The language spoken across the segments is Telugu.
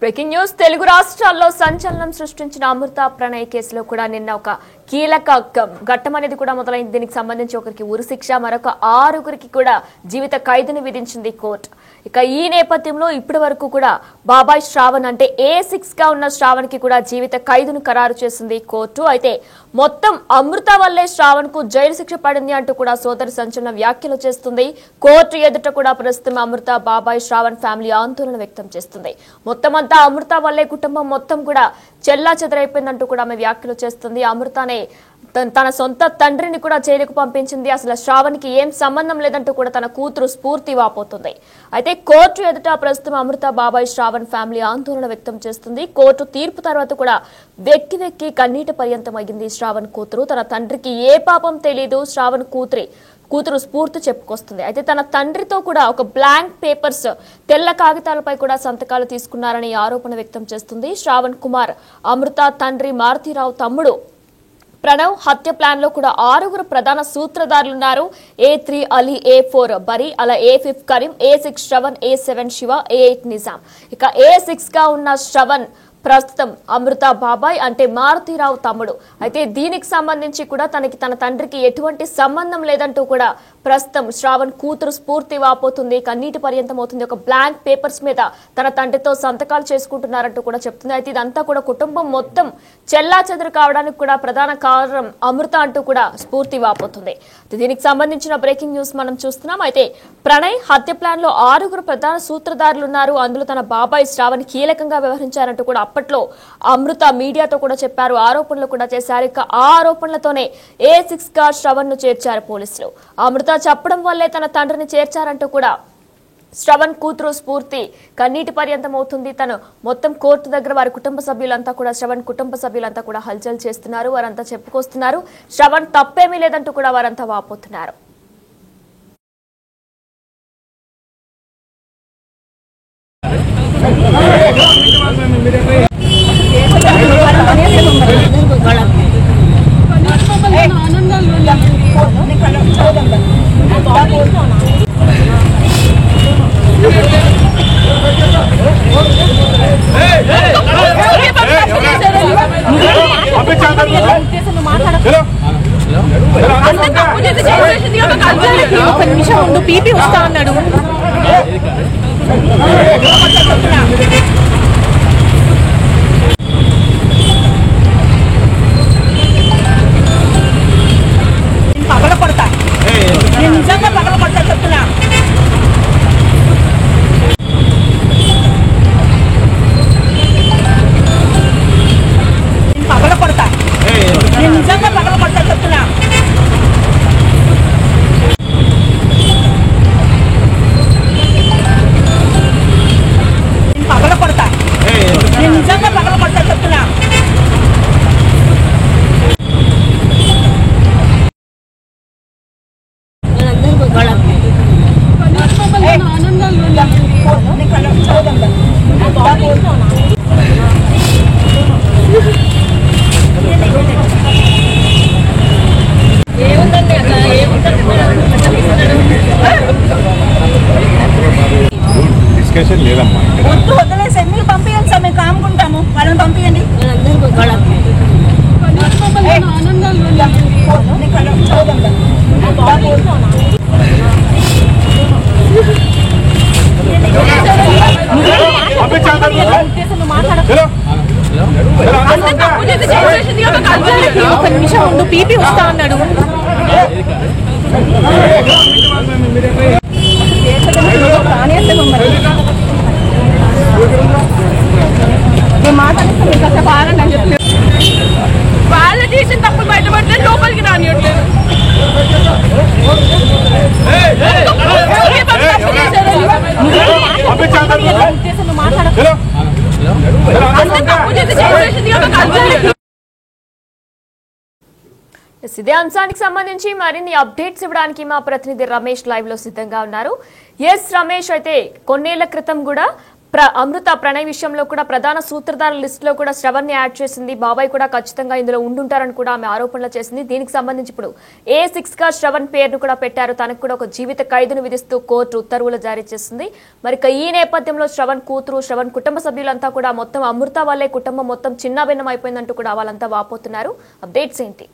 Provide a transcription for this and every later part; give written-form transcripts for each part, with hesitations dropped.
బ్రేకింగ్ న్యూస్ తెలుగు రాష్ట్రాల్లో సంచలనం సృష్టించిన అమృత ప్రణయ్ కేసులో కూడా నిన్న ఒక కీలక ఘట్టం అనేది కూడా మొదలైంది. దీనికి సంబంధించి ఒకరికి ఉరిశిక్ష, మరొక 6గురికి కూడా జీవిత ఖైదును విధించింది కోర్టు. ఇక ఈ నేపథ్యంలో ఇప్పటి వరకు కూడా బాబాయ్ శ్రావణ్ అంటే A6 గా ఉన్న శ్రావణ్ కి కూడా జీవిత ఖైదును ఖరారు చేసింది కోర్టు. అయితే మొత్తం అమృత వల్లే శ్రావణ్ కు జైలు శిక్ష పడింది అంటూ కూడా సోదరి సంచలన వ్యాఖ్యలు చేస్తుంది. కోర్టు ఎదుట కూడా ప్రస్తుతం అమృత, బాబాయ్, శ్రావణ్ ఫ్యామిలీ ఆందోళన వ్యక్తం చేస్తుంది. మొత్తం అంతా అమృత వల్లే కుటుంబం మొత్తం కూడా చెల్లా చెదరైపోయిందంటూ కూడా ఆమె వ్యాఖ్యలు చేస్తుంది. అమృతనే తన సొంత తండ్రిని కూడా జైలుకు పంపించింది, అసలు శ్రావణ్ కి ఏం సంబంధం లేదంటూ కూడా తన కూతురు స్ఫూర్తి వాపోతుంది. అయితే కోర్టు ఎదుట ప్రస్తుతం అమృత, బాబాయ్, శ్రావణ్ ఫ్యామిలీ ఆందోళన వ్యక్తం చేస్తుంది. కోర్టు తీర్పు తర్వాత కూడా వెక్కి వెక్కి కన్నీటి పర్యంతం అయ్యింది శ్రావణ్ కూతురు. తన తండ్రికి ఏ పాపం తెలీదు, శ్రావణ్ కూతురు స్ఫూర్తి చెప్పుకొస్తుంది. అయితే తన తండ్రితో కూడా ఒక బ్లాంక్ పేపర్స్, తెల్ల కాగితాలపై కూడా సంతకాలు తీసుకున్నారని ఆరోపణ వ్యక్తం చేస్తుంది. శ్రావణ్ కుమార్ అమృత తండ్రి మారుతీరావు తమ్ముడు ప్రణవ్ హత్య ప్లాన్ లో కూడా 6గురు ప్రధాన సూత్రధారులున్నారు. A3 అలీ, A4 బరి, అలా A5 Karim, A6 Shravan, A7 Shiva, A8 Nizam. ఇక A6 గా ఉన్న శ్రవణ్ ప్రస్తుతం అమృత బాబాయ్ అంటే మారుతీరావు తమ్ముడు. అయితే దీనికి సంబంధించి కూడా తన తండ్రికి ఎటువంటి సంబంధం లేదంటూ కూడా ప్రస్తుతం శ్రావణ్ కూతురు స్ఫూర్తి వాపోతుంది, కన్నీటి పర్యంతం అవుతుంది. ఒక బ్లాంక్ పేపర్స్ మీద తన తండ్రితో సంతకాలు చేసుకుంటున్నారంటూ కూడా చెప్తుంది. అయితే ఇదంతా కూడా కుటుంబం మొత్తం చెల్లా చెదరు కావడానికి కూడా ప్రధాన కారణం అమృత అంటూ కూడా స్ఫూర్తి వాపోతుంది. దీనికి సంబంధించిన బ్రేకింగ్ న్యూస్ మనం చూస్తున్నాం. అయితే ప్రణయ్ హత్య ప్లాన్ లో 6గురు ప్రధాన సూత్రధారులున్నారు. అందులో తన బాబాయ్ శ్రావణ్ కీలకంగా వ్యవహరించారంటూ కూడా అప్పట్లో అమృత మీడియాతో కూడా చెప్పారు, ఆరోపణలు కూడా చేశారు. ఇక ఆ ఆరోపణలతోనే A6 గా శ్రవణ్ ను చేర్చారు పోలీసులు. అమృత చెప్పడం వల్లే తన తండ్రిని చేర్చారంటూ కూడా శ్రవణ్ కూతురు స్ఫూర్తి కన్నీటి పర్యంతం అవుతుంది. తను మొత్తం కోర్టు దగ్గర వారి కుటుంబ సభ్యులంతా కూడా, శ్రవణ్ కుటుంబ సభ్యులంతా కూడా హల్చల్ చేస్తున్నారు, వారంతా చెప్పుకొస్తున్నారు. శ్రవణ్ తప్పేమీ లేదంటూ కూడా వారంతా వాపోతున్నారు. ఒక నిమిషం ఉండు, పీపీ వస్తా అన్నాడు. పగల కొడతా, నేను నిజంగా పగల కొడతా చెప్తున్నా. పగల కొడతా, నేను నిజంగా పగల కొడతా చెప్తున్నా. పగల కొడతా, నేను నిజంగా పగల కొడతా చెప్తున్నా. డిస్కషన్ లేదమ్మా, వదిలేసి మీరు పంపించండి సార్, మేము కాముకుంటాము. వాళ్ళని పంపించండి. ఒక నిమిషం ఉండు, పీపీ వస్తా అన్నాడు. వాళ్ళు చేసిన తప్పులు బయటపడితే లోపలికి రానియట్లేదు. ఇదే అంశానికి సంబంధించి మరిన్ని అప్డేట్స్ ఇవ్వడానికి మా ప్రతినిధి రమేష్ లైవ్ లో సిద్ధంగా ఉన్నారు. ఎస్ రమేష్, అయితే కొన్నేళ్ల క్రితం కూడా అమృత ప్రణయ్ విషయంలో కూడా ప్రధాన సూత్రధారుల లిస్టులో కూడా శ్రవణ్ ని యాడ్ చేసింది. బాబాయ్ కూడా ఖచ్చితంగా ఇందులో ఉండుంటారని కూడా ఆమె ఆరోపణలు చేసింది. దీనికి సంబంధించి ఇప్పుడు A6 గా శ్రవణ్ పేరును కూడా పెట్టారు. తనకు కూడా ఒక జీవిత ఖైదును విధిస్తూ కోర్టు ఉత్తర్వులు జారీ చేసింది. మరి ఈ నేపథ్యంలో శ్రవణ్ కూతురు, శ్రవణ్ కుటుంబ సభ్యులంతా కూడా మొత్తం అమృత వల్లే కుటుంబం మొత్తం చిన్నాభిన్నం అయిపోయిందంటూ కూడా వాళ్ళంతా వాపోతున్నారు. అప్డేట్స్ ఏంటి?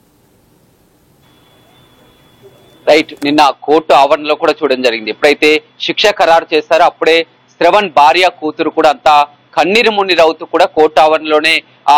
రైట్, నిన్న కోర్టు ఆవరణలో కూడా చూడడం జరిగింది. ఎప్పుడైతే శిక్ష ఖరారు చేస్తారో అప్పుడే శ్రవణ్ భార్య కూతురు కూడా అంతా కన్నీరు మున్నీరవుతూ కూడా కోర్టు ఆవరణలోనే ఆ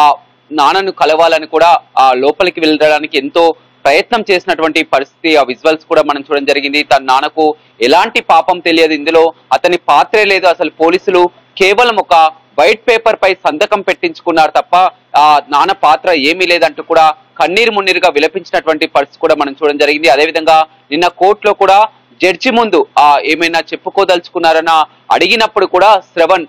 నాన్నను కలవాలని కూడా ఆ లోపలికి వెళ్ళడానికి ఎంతో ప్రయత్నం చేసినటువంటి పరిస్థితి, ఆ విజువల్స్ కూడా మనం చూడడం జరిగింది. తన నాన్నకు ఎలాంటి పాపం తెలియదు, ఇందులో అతని పాత్రే లేదు, అసలు పోలీసులు కేవలం ఒక వైట్ పేపర్ పై సంతకం పెట్టించుకున్నారు తప్ప ఆ నాన్న పాత్ర ఏమీ లేదంటూ కూడా కన్నీరు మున్నీరుగా విలపించినటువంటి పరిస్థితి కూడా మనం చూడడం జరిగింది. అదేవిధంగా నిన్న కోర్టులో కూడా జడ్జి ముందు ఏమైనా చెప్పుకోదలుచుకున్నారన్న అడిగినప్పుడు కూడా శ్రవణ్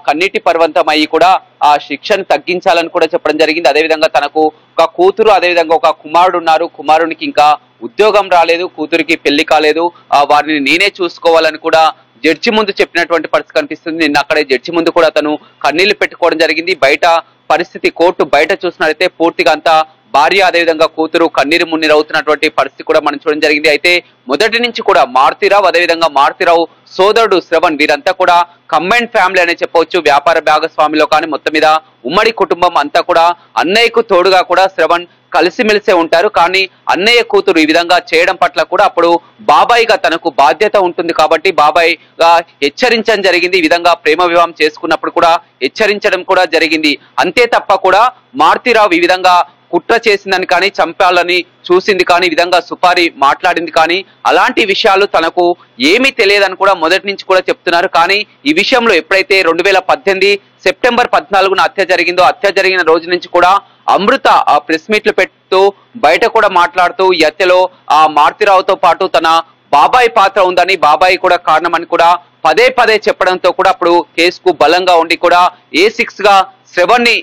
కన్నీటి పర్వంతం అయ్యి కూడా ఆ శిక్షను తగ్గించాలని కూడా చెప్పడం జరిగింది. అదేవిధంగా తనకు ఒక కూతురు, అదేవిధంగా ఒక కుమారుడు ఉన్నారు, కుమారునికి ఇంకా ఉద్యోగం రాలేదు, కూతురికి పెళ్లి కాలేదు, వారిని నేనే చూసుకోవాలని కూడా జడ్జి ముందు చెప్పినటువంటి పరిస్థితి కనిపిస్తుంది. నిన్న అక్కడే జడ్జి ముందు కూడా తను కన్నీళ్లు పెట్టుకోవడం జరిగింది. బయట పరిస్థితి కోర్టు బయట చూసినట్లయితే పూర్తిగా అంతా భార్య అదేవిధంగా కూతురు కన్నీరు మున్నీరు అవుతున్నటువంటి పరిస్థితి కూడా మనం చూడడం జరిగింది. అయితే మొదటి నుంచి కూడా మారుతిరావు అదేవిధంగా మారుతిరావు సోదరుడు శ్రవణ్ వీరంతా కూడా కంబైన్డ్ ఫ్యామిలీ అనే చెప్పవచ్చు. వ్యాపార భాగస్వామిలో కానీ మొత్తం మీద ఉమ్మడి కుటుంబం అంతా కూడా అన్నయ్యకు తోడుగా కూడా శ్రవణ్ కలిసిమెలిసే ఉంటారు. కానీ అన్నయ్య కూతురు ఈ విధంగా చేయడం పట్ల కూడా అప్పుడు బాబాయిగా తనకు బాధ్యత ఉంటుంది కాబట్టి బాబాయిగా హెచ్చరించడం జరిగింది. ఈ విధంగా ప్రేమ వివాహం చేసుకున్నప్పుడు కూడా హెచ్చరించడం కూడా జరిగింది. అంతే తప్ప కూడా మారుతిరావు ఈ విధంగా కుట్ర చేసిందని కానీ చంపాలని చూసింది కానీ ఈ విధంగా సుపారి మాట్లాడింది కానీ అలాంటి విషయాలు తనకు ఏమీ తెలియదని కూడా మొదటి నుంచి కూడా చెప్తున్నారు. కానీ ఈ విషయంలో ఎప్పుడైతే 2018 సెప్టెంబర్ 14న హత్య జరిగిందో, హత్య జరిగిన రోజు నుంచి కూడా అమృత ఆ ప్రెస్ మీట్లు పెడుతూ బయట కూడా మాట్లాడుతూ ఈ హత్యలో ఆ మారుతిరావుతో పాటు తన బాబాయ్ పాత్ర ఉందని, బాబాయ్ కూడా కారణమని కూడా పదే పదే చెప్పడంతో కూడా అప్పుడు కేసుకు బలంగా ఉండి కూడా A6 గా శ్రవణ్ ని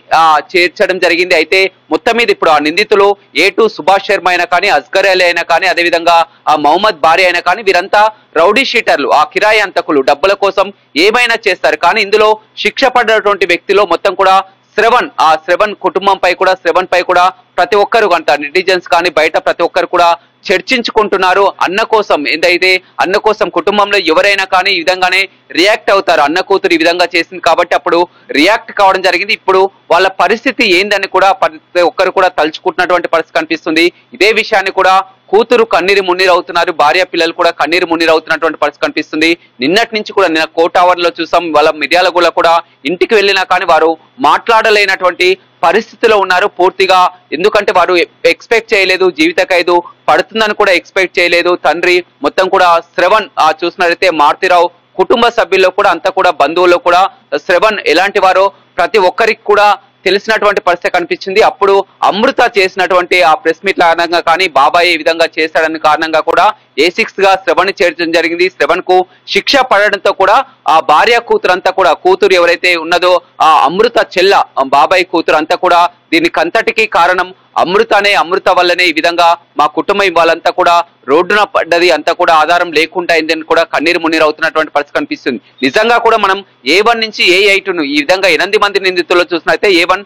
చేర్చడం జరిగింది. అయితే మొత్తం మీద ఇప్పుడు ఆ నిందితులు A2 సుభాష్ శర్మ అయినా కానీ, అస్గర్ అలీ అయినా కానీ, అదేవిధంగా ఆ మహమ్మద్ భార్య అయినా కానీ వీరంతా రౌడీ షీటర్లు, ఆ కిరాయి అంతకులు, డబ్బుల కోసం ఏమైనా చేస్తారు. కానీ ఇందులో శిక్ష పడినటువంటి వ్యక్తిలో మొత్తం కూడా శ్రవణ్ కుటుంబంపై కూడా, శ్రవణ్ పై కూడా ప్రతి ఒక్కరు అంట నెటిజన్స్ కానీ బయట ప్రతి ఒక్కరు కూడా చర్చించుకుంటున్నారు. అన్న కోసం ఏదైతే అన్న కోసం కుటుంబంలో ఎవరైనా కానీ ఈ విధంగానే రియాక్ట్ అవుతారు. అన్న కూతురు ఈ విధంగా చేసింది కాబట్టి అప్పుడు రియాక్ట్ కావడం జరిగింది. ఇప్పుడు వాళ్ళ పరిస్థితి ఏందని కూడా ప్రతి ఒక్కరు కూడా తలుచుకుంటున్నటువంటి పరిస్థితి కనిపిస్తుంది. ఇదే విషయాన్ని కూడా కూతురు కన్నీరు మున్నీరు అవుతున్నారు, భార్య పిల్లలు కూడా కన్నీరు మున్నీరు అవుతున్నటువంటి పరిస్థితి కనిపిస్తుంది. నిన్నటి నుంచి కూడా నిన్న కోర్టు ఆవరణలో చూసాం, వాళ్ళ మిర్యాలగూడ కూడా ఇంటికి వెళ్ళినా కానీ వారు మాట్లాడలేనటువంటి పరిస్థితిలో ఉన్నారు పూర్తిగా. ఎందుకంటే వారు ఎక్స్పెక్ట్ చేయలేదు జీవిత ఖైదు పడుతుందని కూడా ఎక్స్పెక్ట్ చేయలేదు. తండ్రి మొత్తం కూడా శ్రవణ్ చూసినట్లయితే మారుతిరావు కుటుంబ సభ్యుల్లో కూడా అంతా కూడా బంధువుల్లో కూడా శ్రవణ్ ఎలాంటి వారో ప్రతి ఒక్కరికి కూడా తెలిసినటువంటి పరిస్థితి కనిపించింది. అప్పుడు అమృత చేసినటువంటి ఆ ప్రెస్ మీట్ కారణంగా కానీ బాబాయ్ ఈ విధంగా చేశాడని కారణంగా కూడా A6 గా శ్రవణ్ చేర్చడం జరిగింది. శ్రవణ్ కు శిక్ష పడడంతో కూడా ఆ భార్య కూతురు అంతా కూడా, కూతురు ఎవరైతే ఉన్నదో ఆ అమృత చెల్ల బాబాయ్ కూతురు అంతా కూడా దీనికంతటికీ కారణం అమృత వల్లనే ఈ విధంగా మా కుటుంబం వాళ్ళంతా కూడా రోడ్డున పడ్డది, అంతా కూడా ఆధారం లేకుండా అయిందని కూడా కన్నీరు మున్నీరు అవుతున్నటువంటి పరిస్థితి కనిపిస్తుంది. నిజంగా కూడా మనం A1 నుంచి A8 ఈ విధంగా 8 మంది నిందితుల్లో చూసినట్లయితే A1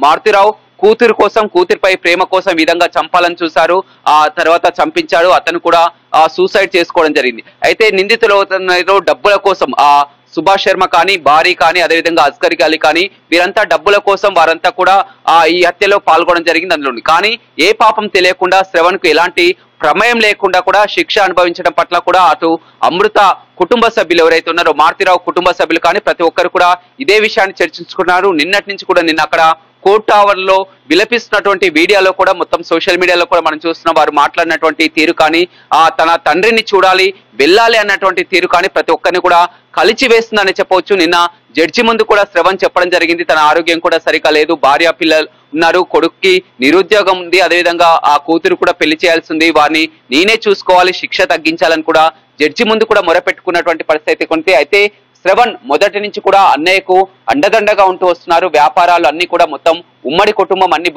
మారుతిరావు కూతురు కోసం, కూతురిపై ప్రేమ కోసం ఈ విధంగా చంపాలని చూశారు. ఆ తర్వాత చంపించాడు. అతను కూడా సూసైడ్ చేసుకోవడం జరిగింది. అయితే నిందితులు డబ్బుల కోసం ఆ సుభాష్ శర్మ కానీ, భారీ కానీ, అదేవిధంగా అస్గర్ అలీ కానీ వీరంతా డబ్బుల కోసం వారంతా కూడా ఈ హత్యలో పాల్గొనడం జరిగింది. అందులో కానీ ఏ పాపం తెలియకుండా శ్రవణ్ కు ఎలాంటి ప్రమేయం లేకుండా కూడా శిక్ష అనుభవించడం పట్ల కూడా అటు అమృత కుటుంబ సభ్యులు ఎవరైతే ఉన్నారో మారుతిరావు కుటుంబ సభ్యులు కానీ ప్రతి ఒక్కరు కూడా ఇదే విషయాన్ని చర్చించుకున్నారు. నిన్నటి నుంచి కూడా నిన్న అక్కడ కోర్టు ఆవరణలో విలపిస్తున్నటువంటి వీడియోలో కూడా మొత్తం సోషల్ మీడియాలో కూడా మనం చూస్తున్నాం. వారు మాట్లాడినటువంటి తీరు కానీ, తన తండ్రిని చూడాలి, వెళ్ళాలి అన్నటువంటి తీరు కానీ ప్రతి ఒక్కరిని కూడా కలిచి వేస్తుందని చెప్పవచ్చు. నిన్న జడ్జి ముందు కూడా శ్రవణ్ చెప్పడం జరిగింది, తన ఆరోగ్యం కూడా సరిగా లేదు, భార్య పిల్లలు ఉన్నారు, కొడుక్కి నిరుద్యోగం ఉంది, అదేవిధంగా ఆ కూతురు కూడా పెళ్లి చేయాల్సి ఉంది, వారిని నేనే చూసుకోవాలి, శిక్ష తగ్గించాలని కూడా జడ్జి ముందు కూడా మొరపెట్టుకున్నటువంటి పరిస్థితి కొంటే. అయితే శ్రవణ్ మొదటి నుంచి కూడా అన్నయ్యకు అండదండగా ఉంటూ వస్తున్నారు. వ్యాపారాలు అన్ని కూడా మొత్తం ఉమ్మడి కుటుంబం అన్ని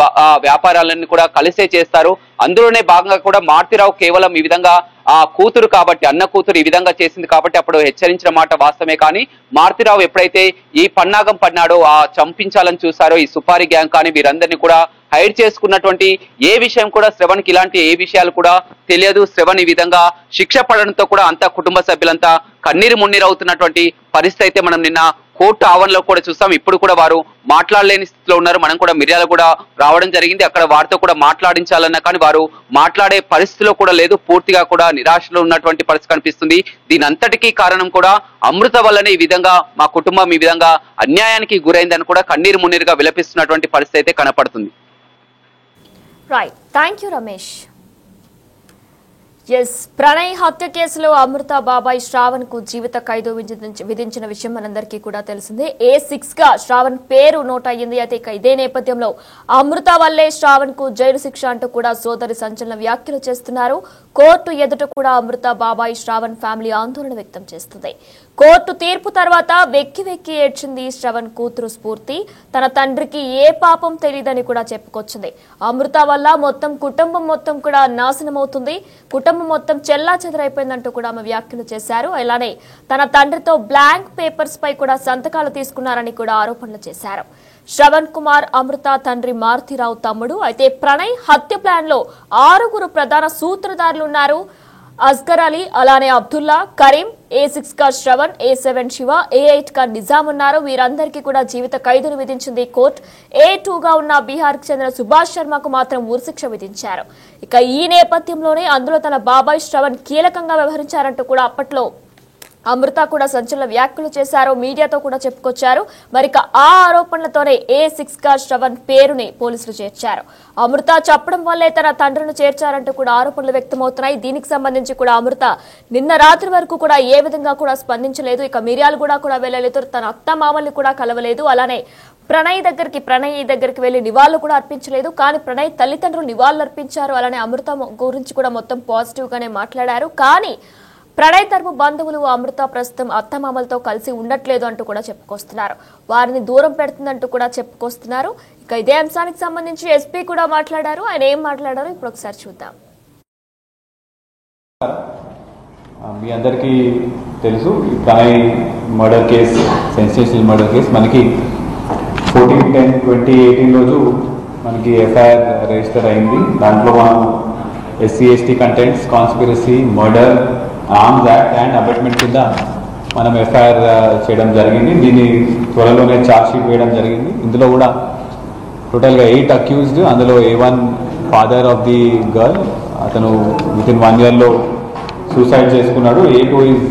వ్యాపారాలన్నీ కూడా కలిసే చేస్తారు. అందులోనే భాగంగా కూడా మారుతిరావు కేవలం ఈ విధంగా ఆ కూతురు కాబట్టి, అన్న కూతురు ఈ విధంగా చేసింది కాబట్టి అప్పుడు హెచ్చరించిన మాట వాస్తవమే. కానీ మారుతిరావు ఎప్పుడైతే ఈ పన్నాగం పన్నాడో, ఆ చంపించాలని చూసారో ఈ సుపారీ గ్యాంగ్ కానీ వీరందరినీ కూడా హైడ్ చేసుకున్నటువంటి ఏ విషయం కూడా శ్రవణ్కి ఇలాంటి ఏ విషయాలు కూడా తెలియదు. శ్రవణ్ ఈ విధంగా శిక్ష పడడంతో కూడా అంతా కుటుంబ సభ్యులంతా కన్నీరు మున్నీరు అవుతున్నటువంటి పరిస్థితి అయితే మనం నిన్న కోర్టు ఆవరణలో కూడా చూస్తాం. ఇప్పుడు కూడా వారు మాట్లాడలేని స్థితిలో ఉన్నారు. మనం కూడా మిర్యాల కూడా రావడం జరిగింది. అక్కడ వారితో కూడా మాట్లాడించాలన్నా కానీ వారు మాట్లాడే పరిస్థితిలో కూడా లేదు. పూర్తిగా కూడా నిరాశలో ఉన్నటువంటి పరిస్థితి కనిపిస్తుంది. దీని అంతటికీ కారణం కూడా అమృత వల్లనే ఈ విధంగా మా కుటుంబం ఈ విధంగా అన్యాయానికి గురైందని కూడా కన్నీరు మున్నీరుగా విలపిస్తున్నటువంటి పరిస్థితి అయితే కనపడుతుంది. Right, thank you Ramesh. Yes, Pranay హత్య కేసులో అమృత బాబాయ్ శ్రావణ్ కు జీవిత ఖైదు విధించిన విషయం మనందరికీ కూడా తెలిసిందే. A6 గా శ్రావణ్ పేరు నోట్ అయ్యింది. అయితే ఇదే నేపథ్యంలో అమృత వల్లే శ్రావణ్ కు జైలు శిక్ష అంటూ కూడా సోదరి సంచలన వ్యాఖ్యలు చేస్తున్నారు. కోర్టు ఎదుట కూడా అమృత బాబాయ్ శ్రావణ్ ఫ్యామిలీ ఆందోళన వ్యక్తం చేస్తుంది. కోర్టు తీర్పు తర్వాత వెక్కి వెక్కి ఏడ్చింది శ్రవణ్ కూతురు స్ఫూర్తి. తన తండ్రికి ఏ పాపం తెలియదని కూడా చెప్పుకొచ్చింది. అమృత వల్ల మొత్తం కుటుంబం మొత్తం కూడా నాశనమవుతుంది, కుటుంబం మొత్తం చెల్లా చెదరైపోయిందంటూ కూడా ఆమె వ్యాఖ్యలు చేశారు. అలానే తన తండ్రితో బ్లాంక్ పేపర్స్ పై కూడా సంతకాలు తీసుకున్నారని కూడా ఆరోపణలు చేశారు. శ్రవణ్ కుమార్ అమృత తండ్రి మారుతిరావు తమ్ముడు. అయితే ప్రణయ్ హత్య ప్లాన్ లో 6 ప్రధాన సూత్రధారులు ఉన్నారు. అస్గర్ అలీ, అలానే అబ్దుల్లా, కరీం, A6 గా శ్రవణ్, A7 శివ, A8 గా నిజాం ఉన్నారు. వీరందరికీ కూడా జీవిత ఖైదును విధించింది కోర్టు. A2 గా ఉన్న బీహార్ కు చెందిన సుభాష్ శర్మకు మాత్రం ఉరిశిక్ష విధించారు. ఇక ఈ నేపథ్యంలోనే అందులో తన బాబాయ్ శ్రవణ్ కీలకంగా వ్యవహరించారంటూ కూడా అప్పట్లో అమృత కూడా సంచలన వ్యాఖ్యలు చేశారు. మీడియాతో కూడా చెప్పుకొచ్చారు. మరి ఆ ఆరోపణలతోనే A6 గా శ్రవణ్ పేరుని పోలీసులు చేర్చారు. అమృత చెప్పడం వల్లే తన తండ్రిని చేర్చారంటూ కూడా ఆరోపణలు వ్యక్తమవుతున్నాయి. దీనికి సంబంధించి కూడా అమృత నిన్న రాత్రి వరకు కూడా ఏ విధంగా కూడా స్పందించలేదు. ఇక మిర్యాలు కూడా వెళ్ళలేదు. తన అత్త మామల్ని కూడా కలవలేదు. అలానే ప్రణయ్ దగ్గరికి వెళ్లి నివాళులు కూడా అర్పించలేదు. కానీ ప్రణయ్ తల్లిదండ్రులు నివాళులు అర్పించారు. అలానే అమృత గురించి కూడా మొత్తం పాజిటివ్ గానే మాట్లాడారు. కానీ ప్రణయ్ తరపు బంధువులు అమృత ప్రస్తుతం అత్తమామలతో కలిసి ఉండట్లేదు అంటూ కూడా చెప్పుకొస్తున్నారు. వారిని దూరం పెడుతుందంటూ కూడా చెప్పుకొస్తున్నారు. ఇక ఇదే అంశానికి సంబంధించి ఎస్పీ కూడా మాట్లాడారు. ఆయన ఏం మాట్లాడారో ఇప్పుడు ఒకసారి చూద్దాం. మీ అందరికీ తెలుసు, Pranay murder case, sensational murder case మనకి 14/10/2018 రోజు మనకి ఎఫ్ఐఆర్ రిజిస్టర్ అయింది. దాంట్లో మనం SC/ST contents, conspiracy, murder, arms act and abetment కింద మనం ఎఫ్ఐఆర్ చేయడం జరిగింది. దీన్ని త్వరలోనే ఛార్జ్ షీట్ వేయడం జరిగింది. ఇందులో కూడా టోటల్గా 8 అక్యూజ్డ్. అందులో A1 father of the girl, అతను వితిన్ 1 yearలో సూసైడ్ చేసుకున్నాడు. A2 ఈజ్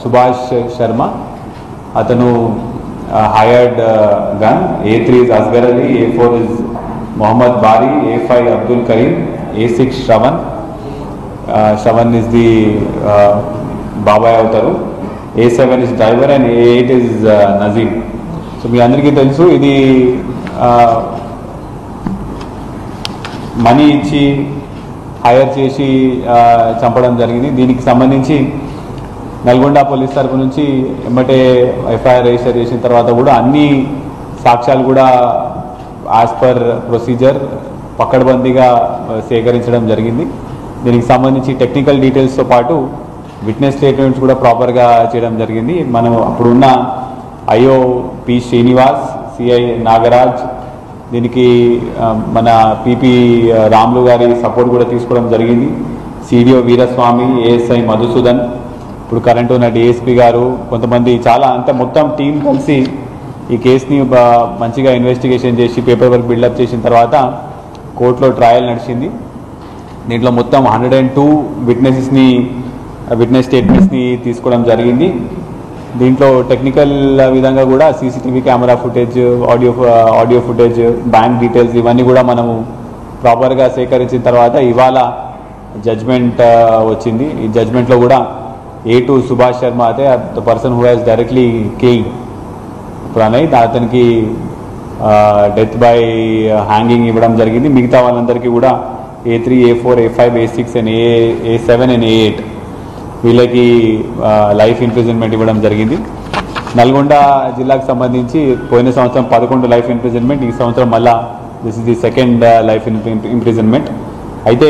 సుభాష్ శర్మ, అతను hired gun. A3 is Asghar Ali, A4 is Mohammad Bari, A5 Abdul Karim, A6 Shravan is the బాబాయ్ అవుతారు. A7 is driver and A8 is Nazeem. So మీ అందరికీ తెలుసు, ఇది మనీ ఇచ్చి హైర్ చేసి చంపడం జరిగింది. దీనికి సంబంధించి నల్గొండ పోలీస్ తరఫు నుంచి ఎమ్మటే ఎఫ్ఐఆర్ రిజిస్టర్ చేసిన తర్వాత కూడా అన్ని సాక్ష్యాలు కూడా యాజ్ పర్ ప్రొసీజర్ పకడ్బందీగా సేకరించడం జరిగింది. దీనికి సంబంధించి టెక్నికల్ డీటెయిల్స్తో పాటు విట్నెస్ స్టేట్మెంట్స్ కూడా ప్రాపర్గా చేయడం జరిగింది. మనం అప్పుడున్న IO P Srinivas, CI Nagaraj, దీనికి మన PP రాములు గారి సపోర్ట్ కూడా తీసుకోవడం జరిగింది. CDO వీరస్వామి, ASI మధుసూదన్, ఇప్పుడు కరెంట్ ఉన్న DSP గారు, కొంతమంది చాలా అంత మొత్తం టీం కలిసి ఈ కేసుని మంచిగా ఇన్వెస్టిగేషన్ చేసి పేపర్ వర్క్ బిల్డప్ చేసిన తర్వాత కోర్టులో ట్రయల్ నడిచింది. దీంట్లో మొత్తం 102 విట్నెస్ స్టేట్మెంట్స్ని తీసుకోవడం జరిగింది. దీంట్లో టెక్నికల్ విధంగా కూడా CCTV camera footage, audio footage, bank details ఇవన్నీ కూడా మనము ప్రాపర్గా సేకరించిన తర్వాత ఇవాళ జడ్జ్మెంట్ వచ్చింది. ఈ జడ్జ్మెంట్లో కూడా A2 సుభాష్ శర్మ అయితే the person who has directly killed Pranay, అతనికి డెత్ బై హ్యాంగింగ్ ఇవ్వడం జరిగింది. మిగతా వాళ్ళందరికీ కూడా A3, A4, A5, A6 and A7 and A8 వీళ్ళకి లైఫ్ ఇంప్రిజన్మెంట్ ఇవ్వడం జరిగింది. నల్గొండ జిల్లాకు సంబంధించి పోయిన సంవత్సరం 11 లైఫ్ ఇంప్రిజన్మెంట్, ఈ సంవత్సరం మళ్ళా this is the second life imprisonment. అయితే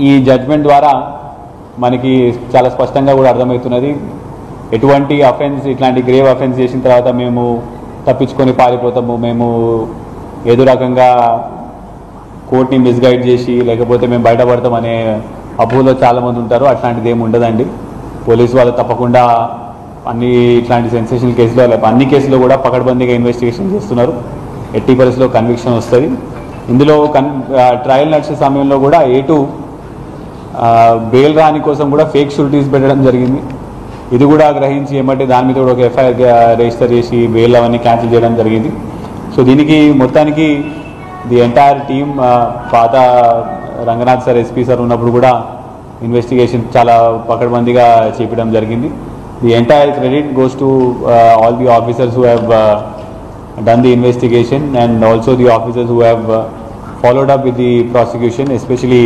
ఈ జడ్జ్మెంట్ ద్వారా మనకి చాలా స్పష్టంగా కూడా అర్థమవుతున్నది. ఎటువంటి అఫెన్స్, ఇట్లాంటి గ్రేవ్ అఫెన్స్ చేసిన తర్వాత మేము తప్పించుకొని పారిపోతాము, మేము ఏదో రకంగా కోర్టుని మిస్గైడ్ చేసి లేకపోతే మేము బయటపడతామనే అపోహలో చాలామంది ఉంటారు. అట్లాంటిది ఏమి ఉండదండి. పోలీసు వాళ్ళు తప్పకుండా ఇట్లాంటి సెన్సేషనల్ కేసులో అన్ని కేసులో కూడా పకడ్బందీగా ఇన్వెస్టిగేషన్ చేస్తున్నారు. ఎట్టి పరిస్థితిలో కన్విక్షన్ వస్తుంది. ఇందులో ట్రయల్ నడిచే సమయంలో కూడా బెయిల్ రాని కోసం కూడా ఫేక్ షూరిటీస్ పెట్టడం జరిగింది. ఇది కూడా గ్రహించి ఏమంటే దాని మీద కూడా ఒక ఎఫ్ఐఆర్ రిజిస్టర్ చేసి బెయిల్ అవన్నీ క్యాన్సిల్ చేయడం జరిగింది. సో దీనికి మొత్తానికి ది ఎంటైర్ టీమ్, పాత రంగనాథ్ సార్, ఎస్పీ సార్ ఉన్నప్పుడు కూడా ఇన్వెస్టిగేషన్ చాలా పకడ్బందీగా చేపట్టడం జరిగింది. The entire credit goes to all the officers who have done the investigation and also the officers who have followed up with the prosecution, especially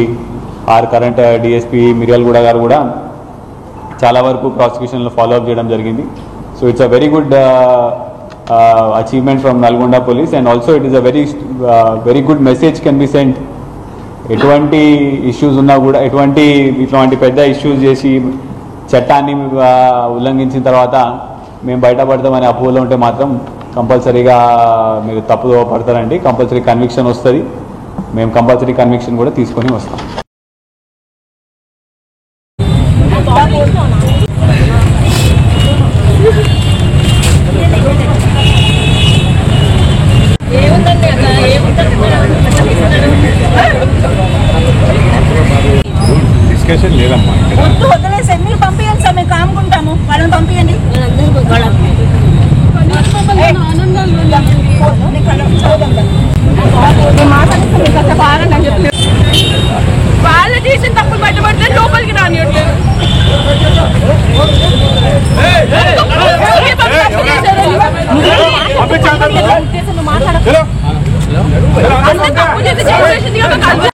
our current DSP Miryalguda garu kuda చాలా వరకు ప్రాసిక్యూషన్లో ఫాలో అప్ చేయడం జరిగింది. So it's a very good achievement from Nalgonda police and also it is a very good message can be sent. ఎటువంటి ఇష్యూస్ ఉన్నా కూడా, ఇట్లాంటి పెద్ద ఇష్యూస్ చేసి చట్టాన్ని ఉల్లంఘించిన తర్వాత మేము బయటపడతామనే అపోహలో ఉంటే మాత్రం కంపల్సరీగా మీరు తప్పుదో పడతారండి. కంపల్సరీ కన్విక్షన్ వస్తుంది. మేము కంపల్సరీ కన్విక్షన్ కూడా తీసుకొని వస్తాం. డిస్కషన్ లేదమ్మా, వదిలేసే మీరు పంపించండి సార్, మేము కాముకుంటాము. వాళ్ళని పంపించండి. వాళ్ళు చేసిన తప్పులు బయటపడితే లోపలికి రానియట్లేదు. మాట్లాడ